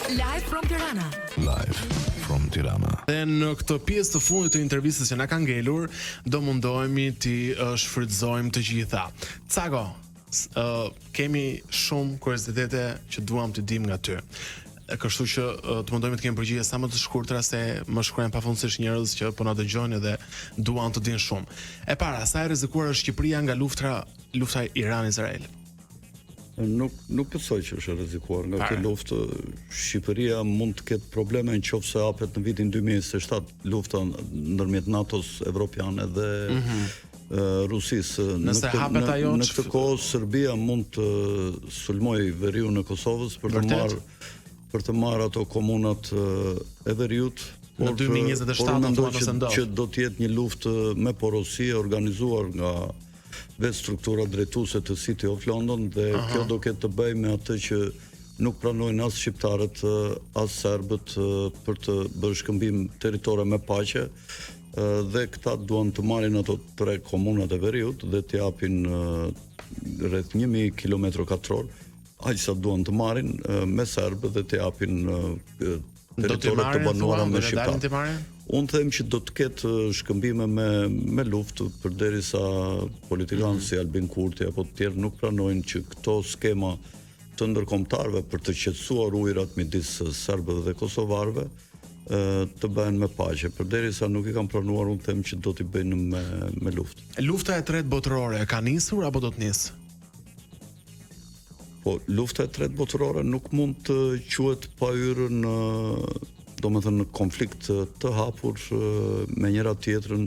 Live from Tirana. Live from Tirana. Dhe në këtë pjesë të fundit të intervistës që na ka ngelur, do mundohemi të shfrytëzojmë të gjitha. Cago, kemi shumë kuriozitete që duam të dim nga ty. Kështu që të mundohemi të kemi përgjigje sa më të shkurtra se më shkruajnë pafundësisht njerëz që po na dëgjojnë dhe duan të dinë shumë. E para, sa e rrezikuar është Shqipëria nga lufta Iran-Izrael? Nuk besoj që është rrezikuar nga kjo luftë. Shqipëria mund të ketë probleme nëse hapet në vitin 2027 lufta ndërmjet NATO-s evropiane dhe Rusisë. Në këtë kohë Serbia mund të sulmojë veriun e Kosovës për të marrë ato komunat e veriut. Në 2027 që do të jetë një luftë me porosi organizuar nga vetë struktura drejtuese të City of London dhe kjo do ketë të bëjë me atë që nuk pranojnë as shqiptarët as serbët për të bërë shkëmbim territore me paqe dhe këta duan të marrin ato 3 komunat e veriut dhe të japin rreth 1000 km2, aq sa duan të marrin me serbët dhe të japin territoret të banuara me shqiptarë. Unë them që do të ketë shkëmbime me luftë përderisa politikanë si Albin Kurti apo të tjerë nuk pranojnë që këto skema të ndërkombëtarëve për të qetësuar ujërat midis serbëve dhe kosovarëve të bëhen me paqe. Përderisa nuk i kanë pranuar, unë them që do t'i bëjnë me luftë. Lufta e tretë botërore ka nisur apo do të nisë? Po, lufta e tretë botërore nuk mund të quhet pa hyrë në konflikt të hapur me njëra tjetrën.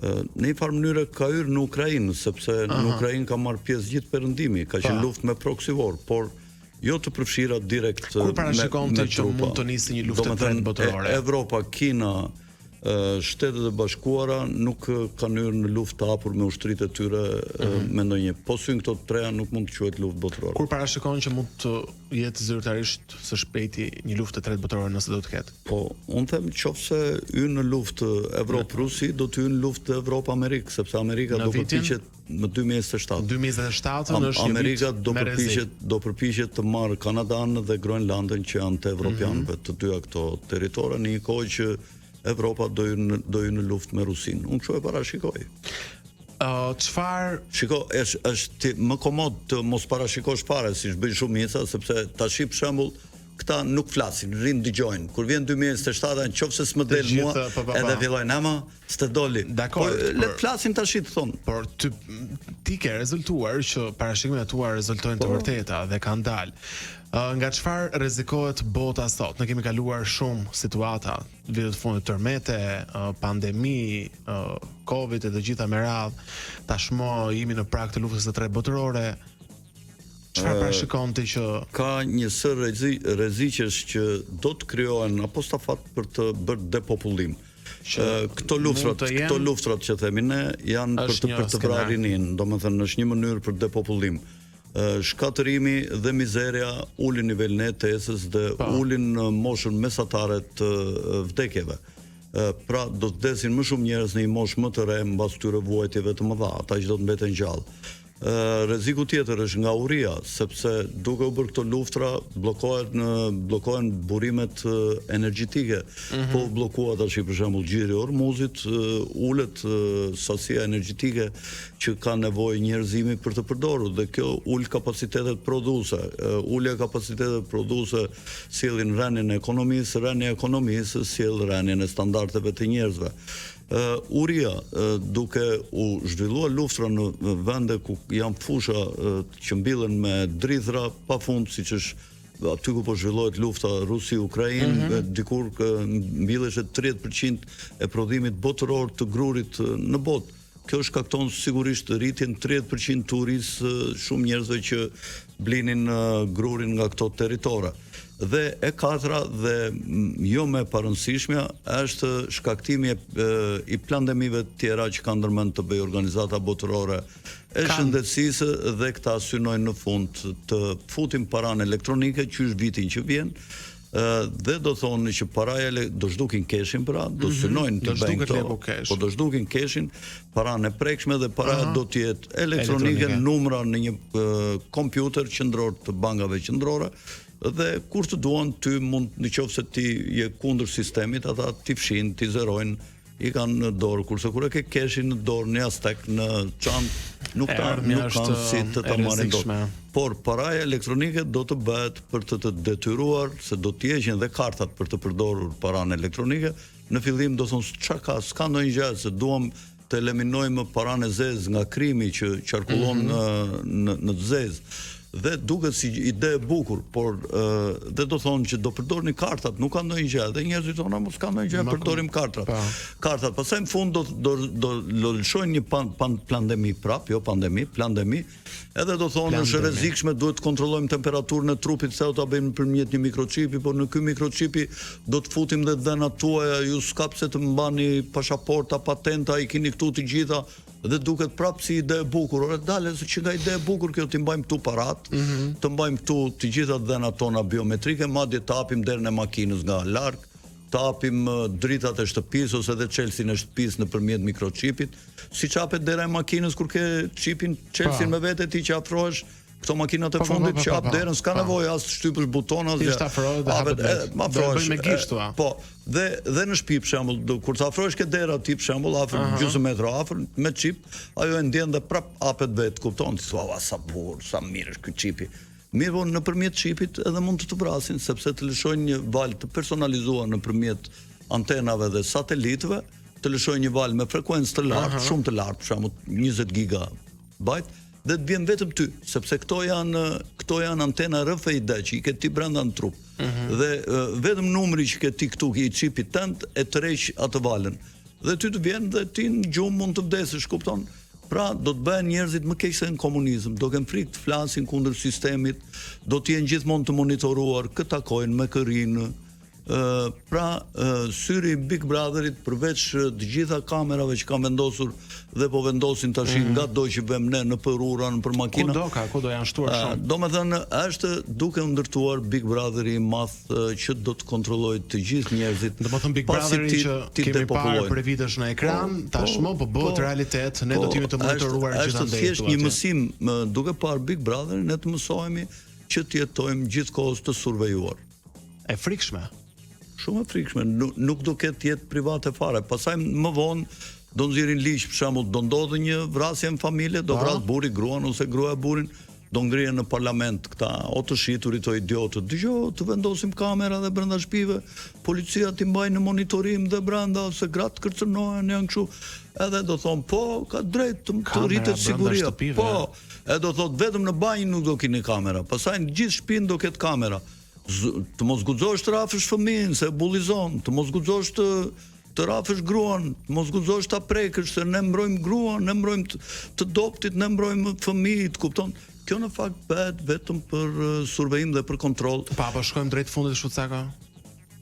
Në një farë mënyrë ka hyrë në Ukrainë, sepse në Ukrainë ka marrë pjesë gjithë perëndimi, ka qenë luftë me proxy war, por jo të përfshira direkt me trupa. Kur parashikonte që mund të nisë një luftë e tretë botërore? Evropa, Kina, Shtetet e Bashkuara nuk kanë hyrë në luftë të hapur me ushtritë e tyre me ndonjë. Po syn këto të treja nuk mund të quhet luftë botërore. Kur parashikon që mund të jetë zyrtarisht së shpejti një luftë e tretë botërore nëse do të ketë? Po, unë them nëse hyn në luftë Evropë-Rusi, do të hyn në luftë Evropë-Amerikë, sepse Amerika do përpiqet në 2027. 2027 është një Amerika do përpiqet të marrë Kanadan dhe Groenlandën që janë të evropianëve të dyja këto territore në një kohë që Evropa do hyjë në luftë me Rusinë. Unë kështu e parashikoj. Shiko, është më komod të mos parashikosh fare, siç bëjnë shumica, sepse tash për shembull këta nuk flasin, rinë dëgjojnë. Kur vjen 2027, nëse s'më del mua, edhe fillojnë ama s'të doli. Po le të flasin tash të thonë. Por ti ke rezultuar që parashikimet tua rezultojnë të vërteta dhe kanë dalë. Nga çfarë rrezikohet bota sot? Ne kemi kaluar shumë situata, vitet e fundit tërmete, pandemi, Covid e të gjitha me radhë. Tashmë jemi në prag të luftës së tretë botërore. Çfarë parashikon ti që ka një sër rreziqesh që do të krijohen apostafat për të bërë depopullim? Këto luftrat që themi ne janë për të vrarë rinin, domethënë është një mënyrë për depopullim. Shkatërimi dhe mizeria ulin nivelin e ETS-s dhe ulin moshën mesatare të vdekjeve. Pra do të vdesin më shumë njerëz në një moshë më të re mbas këtyre vuajtjeve të mëdha, ata që do të mbeten gjallë. Rreziku tjetër është nga uria, sepse duke u bërë këto luftra bllokohen burimet energjetike. Po bllokua tash për shembull gjiri i Ormuzit, ulet sasia energjetike që ka nevojë njerëzimi për të përdorur dhe kjo ul kapacitetet prodhuese. Ulja e kapacitetet prodhuese sillin rënien e ekonomisë, rënia e ekonomisë sill rënien e standardeve të njerëzve. Uria, duke u zhvilluar luftra në vende ku janë fusha që mbillen me drithra pafund, siç është aty ku po zhvillohet lufta Rusi-Ukrainë, dikur mbilleshet 30% e prodhimit botëror të grurit në botë. Kjo shkakton sigurisht rritjen 30% të urisë shumë njerëzve që blinin grurin nga këto territore. Dhe e katra dhe jo më e parëndësishmja është shkaktimi i plandemive tjera që kanë ndërmend të bëjë organizata botërore e shëndetësisë dhe këta synojnë në fund të futin paranë elektronike që është vitin që vjen dhe do thonë që paraja do zhdukin keshin pra, do synojnë të bëjnë këto, po do zhdukin keshin, paranë e prekshme dhe paraja do t'jetë elektronike, numra në një kompjuter qendror të bankave qendrore, Dhe kur të duan ty mund në qoftë se ti je kundër sistemit, ata ti fshin, ti zerojnë, i kanë në dorë, kurse kur e ke keshin në dorë, në Aztek, në çantë, nuk kanë si të ta marrin dorë. Por paraja elektronike do të bëhet për të detyruar se do të heqin dhe kartat për të përdorur paranë elektronike. Në fillim do thonë çka ka, s'ka ndonjë gjë, se duam të eliminojmë paranë e zezë nga krimi që qarkullon në të zezë. Dhe duket si ide e bukur, por dhe do thonë që do përdorni kartat, nuk ka ndonjë gjë, dhe njerëzit thonë mos ka ndonjë gjë, përdorim kartat. Kartat, pastaj në fund do lëshojnë një pandemi prap, jo pandemi, plandemi, edhe do thonë është rrezikshme, duhet të kontrollojmë temperaturën e trupit, se ta bëjmë nëpërmjet një mikroçipi, por në ky mikroçipi do të futim dhe dhënat tuaja, ju s'ka pse të mbani pasaporta, patenta, i keni këtu të gjitha. Dhe duket prapë si ide e bukur, ore dale se që nga ide e bukur kjo të mbajmë këtu parat, të mbajmë këtu të gjitha dhënat tona biometrike, madje të hapim derën e makinës nga larg, të hapim dritat e shtëpisë ose dhe çelësin e shtëpisë nëpërmjet mikroçipit, siç hapet dera e makinës kur ke çipin çelësin me vete ti që afrohesh këto makinat e fundit që hap derën, s'ka nevojë as shtypësh buton as bëj me gisht tua. Po, dhe në shtëpi për shembull, kur të afrohesh ke dera ti për shembull afër gjysmë metro afër me çip, ajo e ndjen dhe prap hapet vet, kupton ti thua sa burr, sa mirë është ky çipi. Mirë, po nëpërmjet çipit edhe mund të vrasin, sepse të lëshojnë një valë të personalizuar nëpërmjet antenave dhe satelitëve, të lëshojnë një valë me frekuencë të lartë, shumë të lartë, për shembull 20 GB, dhe të vjen vetëm ty, sepse këto janë antena RFID që i ke ti brenda në trup. Dhe vetëm numri që ke ti këtu i çipit tënd e tërheq atë valën. Dhe ty të vjen dhe ti në gjumë mund të vdesësh, kupton? Pra do të bëhen njerëzit më keq se në komunizëm, do kenë frikë të flasin kundër sistemit, do të jenë gjithmonë të monitoruar, këtë takojnë me kërinë. Pra syri Big Brotherit përveç të gjitha kamerave që kanë vendosur dhe po vendosin tash nga do që vëmë ne në përura, në për makina. Kudo janë shtuar shumë. Domethënë është duke ndërtuar Big Brotheri i madh që do të kontrollojë të gjithë njerëzit. Domethënë Big Brotheri që kemi parë për vitesh në ekran, tashmë po bëhet realitet, ne do të jemi të monitoruar gjithandaj. Është thjesht një mësim, duke parë Big Brotherin ne të mësohemi që të jetojmë gjithkohës të survejuar. E frikshme. Shumë e frikshme, nuk do ketë jetë private fare. Pastaj më vonë do nxjerrin ligj, për shembull, do ndodhë një vrasje në familje, do vras burri gruan ose gruaja burrin, do ngrihen në parlament këta o të shiturit o idiotët. Dëgjoj, të vendosim kamera dhe brenda shtëpive, policia t'i mbajnë në monitorim dhe brenda ose gratë kërcënohen janë kështu. Edhe do thon po, ka drejt të rritet siguria. Po, edhe do thot vetëm në banjë nuk do keni kamera. Pastaj në gjithë shtëpinë do ketë kamera. Të mos guxosh të rafësh fëmijën se bullizon, të mos guxosh të rafësh gruan, të mos guxosh ta prekësh se ne mbrojmë gruan, ne mbrojmë të doptit, ne mbrojmë fëmijët, kupton? Kjo në fakt bëhet vetëm për survejim dhe për kontroll. Po shkojmë drejt fundit Shutcaka?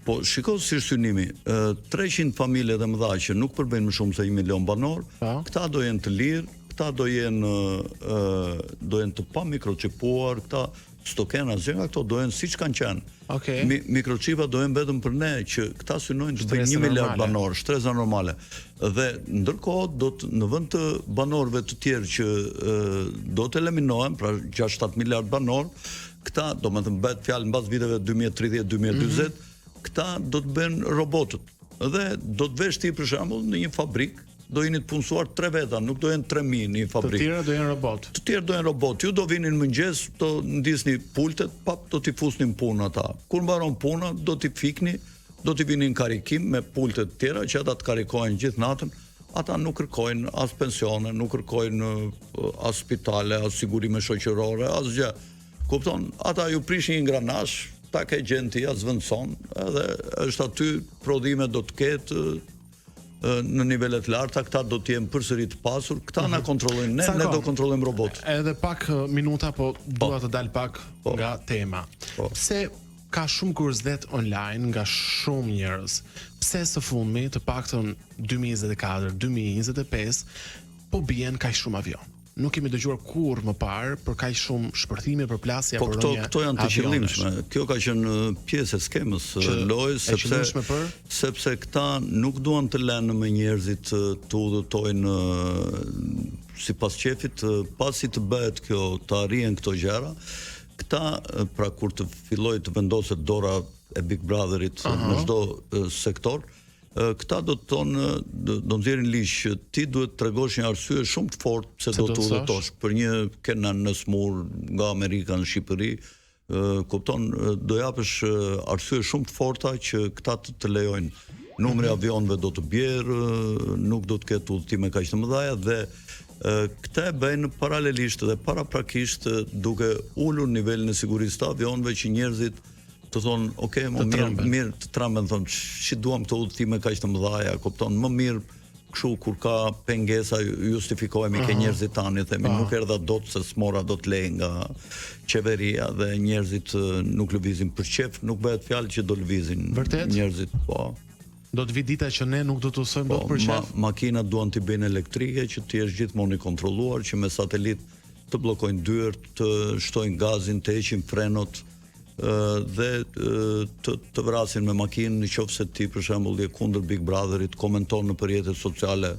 Po, shiko si synimi, 300 familje dhe mëdha që nuk përbëjnë më shumë se 1 milion banor, këta do jenë të lirë, këta do jenë të pa mikročipuar, këta s'to kenë asgjë nga këto, do jenë siç kanë qenë. Mikročipa do jenë vetëm për ne që këta synojnë të bëjnë 1 miliard banor, shtresa normale. Dhe ndërkohë në vend të banorëve të tjerë që do të eliminohen, pra 6-7 miliard banor, këta do të bëhet fjalë mbas viteve 2030-2040, këta do të bëjnë robotët. Dhe do të vesh ti për shembull në një fabrikë, do jeni të punësuar 3 veta, nuk do jenë 3000 në një fabrikë. Të tjera do jenë robot. Të tjerë do jenë robot. Ju do vinin mëngjes, do ndisni pultet, pap do t'i fusnin punë ata. Kur mbaron puna, do t'i fikni, do t'i vinin karikim me pultet të tjera që ata të karikojnë gjithë natën. Ata nuk kërkojnë as pensione, nuk kërkojnë as spitale, as sigurime shoqërore, as gjë. Kupton? Ata ju prishin një ingranazh, ta ke gjenti as zvendson, edhe është aty prodhime do të ketë në nivelet larta, këta do të jenë përsëri të pasur, këta na kontrollojnë ne, ne do kontrollojmë robot. Edhe pak minuta, po dua të dal pak nga tema. Pse ka shumë kuriozitet online nga shumë njerëz? Pse së fundmi, të paktën 2024, 2025, po bien kaq shumë avion? Nuk kemi dëgjuar kurrë më parë për kaq shumë shpërthime, përplasje apo rënje. Këto janë të qëllimshme. Kjo ka qenë pjesë e skemës lojës, sepse këta nuk duan të lënë me njerëzit të udhëtojnë sipas qefit, pasi të bëhet kjo, të arrihen këto gjëra. këta, pra kur të filloj të vendoset dora e Big Brotherit në çdo sektor, këta do të thonë, do nxjerrin ligj që ti duhet të tregosh një arsye shumë të fortë pse do të udhëtosh për një Kenan në smur nga Amerika në Shqipëri, kupton, do japësh arsye shumë të forta që këta të lejojnë. Numri avionëve do të bjerë, nuk do të ketë udhëtime kaq të mëdha dhe këta e bëjnë paralelisht dhe paraprakisht duke ulur nivelin e sigurisë të avionëve që njerëzit të thonë, ok, mirë të tramben, thonë, që duam këto udhëtime kaq të mëdha, kupton, më mirë kështu kur ka pengesa justifikohemi ke njerëzit tani, themi nuk erdha dot se smora do të lej nga qeveria dhe njerëzit nuk lëvizin për qef, nuk bëhet fjalë që do lëvizin njerëzit, po. Do të vi dita që ne nuk do të usojmë dot për qef. Makinat duan të bëjnë elektrike që të jesh gjithmonë i kontrolluar, që me satelit të bllokojnë dyert, të shtojnë gazin, të heqin frenot dhe të vrasin me makinë nëse ti për shembull je kundër Big Brotherit, komenton në rrjetet sociale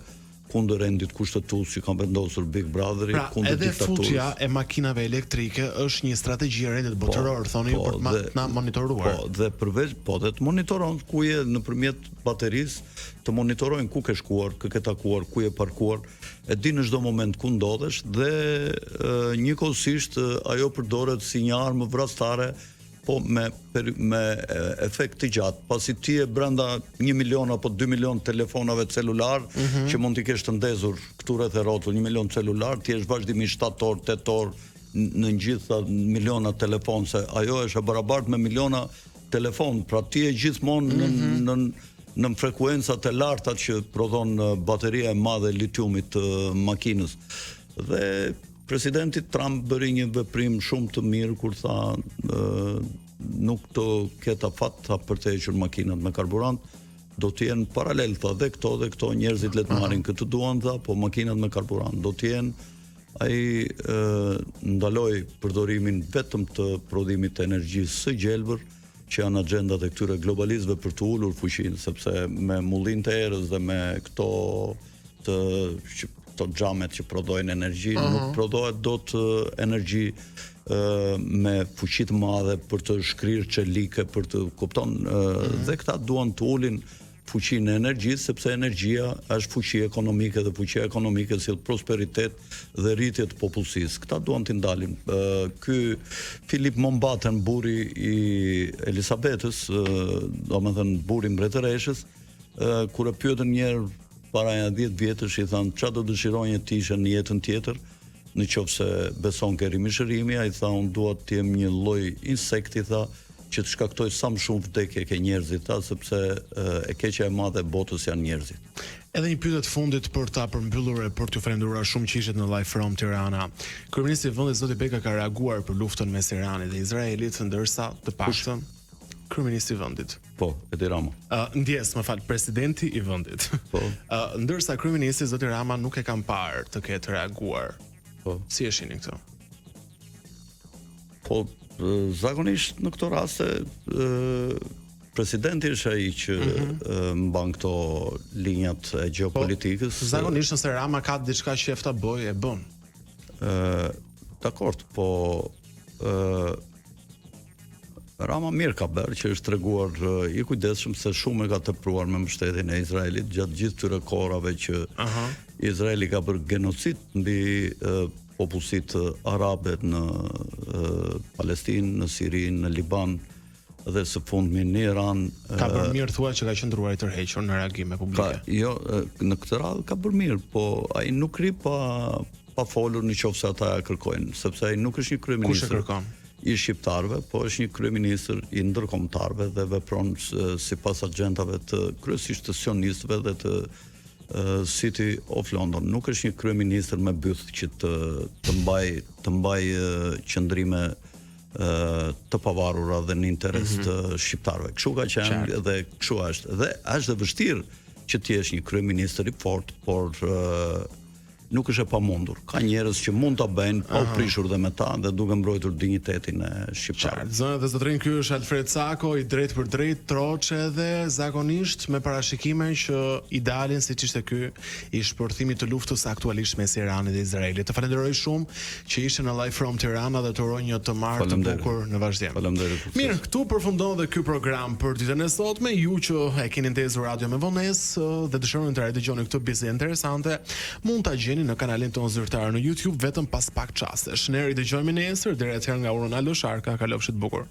kundër rendit kushtetues që kanë vendosur Big Brotheri, kundër diktaturës. Edhe fuqja e makinave elektrike është një strategji e rendit botëror, thoni ju, për të na monitoruar. Dhe përveç, dhe të monitoron ku je nëpërmjet baterisë, të monitorojnë ku ke shkuar, ku ke takuar, ku je parkuar, e di në çdo moment ku ndodhesh dhe njëkohësisht ajo përdoret si një armë vrasëtare, po me efekt të gjatë, pasi ti e brenda 1 milion apo 2 milion telefonave celular, që mund t'i kesh të ndezur këtu rreth e rrotull 1 milion celular, ti je vazhdimisht 7 orë, 8 orë në gjitha miliona telefon, se ajo është e barabartë me miliona telefon, pra ti je gjithmonë në frekuencat e larta që prodhon bateria e madhe e litiumit të makinës. Dhe presidenti Trump bëri një veprim shumë të mirë kur tha nuk do ketë afat për të hequr makinat me karburant, do të jenë paralel, tha, dhe këto njerëzit le të marrin këtë duan, tha, po makinat me karburant do të jenë, ai ndaloi përdorimin vetëm të prodhimit të energjisë së gjelbër, që janë agendat e këtyre globalistëve për të ulur fuqinë, sepse me mullin të erës dhe me këto xhamet që prodhojnë energji, nuk prodhohet dot energji me fuqi të madhe për të shkrirë çelike, për të kupton, dhe këta duan të ulin fuqinë e energjisë, sepse energjia është fuqi ekonomike dhe fuqia ekonomike sjell prosperitet dhe rritje të popullsisë. Këta duan t'i ndalin. Ky Philip Mountbatten, burri i Elisabetës, domethënë burri i mbretëreshës, kur e pyetën një herë para 10 vjetësh, i thanë, çfarë do dëshironje të ishe në jetën tjetër, në qoftë se beson ke rimishërimi, ai tha, unë dua të jem një lloj insekti, tha, që të shkaktoj sa më shumë vdekje ke njerëzit, tha, sepse e keqja e madhe e botës janë njerëzit. Edhe një pyetje të fundit për ta përmbyllur e për t'ju falenderuar shumë që ishet në Live from Tirana. Kryeministri i vendit Zoti Beka ka reaguar për luftën mes Iranit dhe Izraelit, ndërsa të paktën kryeministri i vendit. Po, Edi Rama. Presidenti i vendit. Po. Ndërsa kryeministri Zoti Rama nuk e kam parë të ketë reaguar. Po. Si e shihni këtë? Po, zakonisht në këto raste presidenti është ai që mban këto linjat e gjeopolitikës. Po, zakonisht nëse Rama ka diçka që ta bëj, e bën. Dakord, po Rama mirë ka bërë që është treguar i kujdesshëm se shumë e ka tepruar me mbështetjen e Izraelit gjatë gjithë këtyre kohërave që Izraeli ka bërë genocid mbi popullsitë arabe në Palestinë, në Siri, në Liban dhe së fundmi në Iran. Ka bërë mirë, thua, që ka qëndruar i tërhequr në reagime publike. Jo, në këtë radhë ka bërë mirë, po ai nuk ri pa folur nëse ata ja kërkojnë, sepse ai nuk është një kryeminist. Kush e kërkon? I shqiptarëve, po është një kryeministër i ndërkombëtarëve dhe vepron sipas agjendave të kryesisht të sionistëve dhe të City of London. Nuk është një kryeministër me byth që të mbaj qëndrime të pavarura dhe në interes të shqiptarëve. Kështu ka qenë dhe kështu është. Dhe është e vështirë që të jesh një kryeministër i fortë, por nuk është e pamundur. Ka njerëz që mund ta bëjnë pa u prishur dhe me ta dhe duke mbrojtur dinjitetin e shqiptarit. Zënë dhe zotrin, ky është Alfred Sako, i drejt për drejt, troqe dhe zakonisht me parashikime që idealin siç ishte ky i shpërthimit të luftës aktualisht mes Iranit dhe Izraelit. Të falenderoj shumë që ishe në Live from Tirana dhe të uroj një të marrë të bukur në vazhdim. Faleminderit. Mirë, këtu përfundon dhe ky program për ditën e sotme. Ju që e keni ndezur radio me vonesë dhe dëshironi të dëgjoni këtë bisedë interesante, mund ta gjeni në kanalin tonë zyrtar në YouTube vetëm pas pak çastesh. Ne ridëgjojmë nesër, deri atëherë nga Urona Losharka, kalofshit bukur.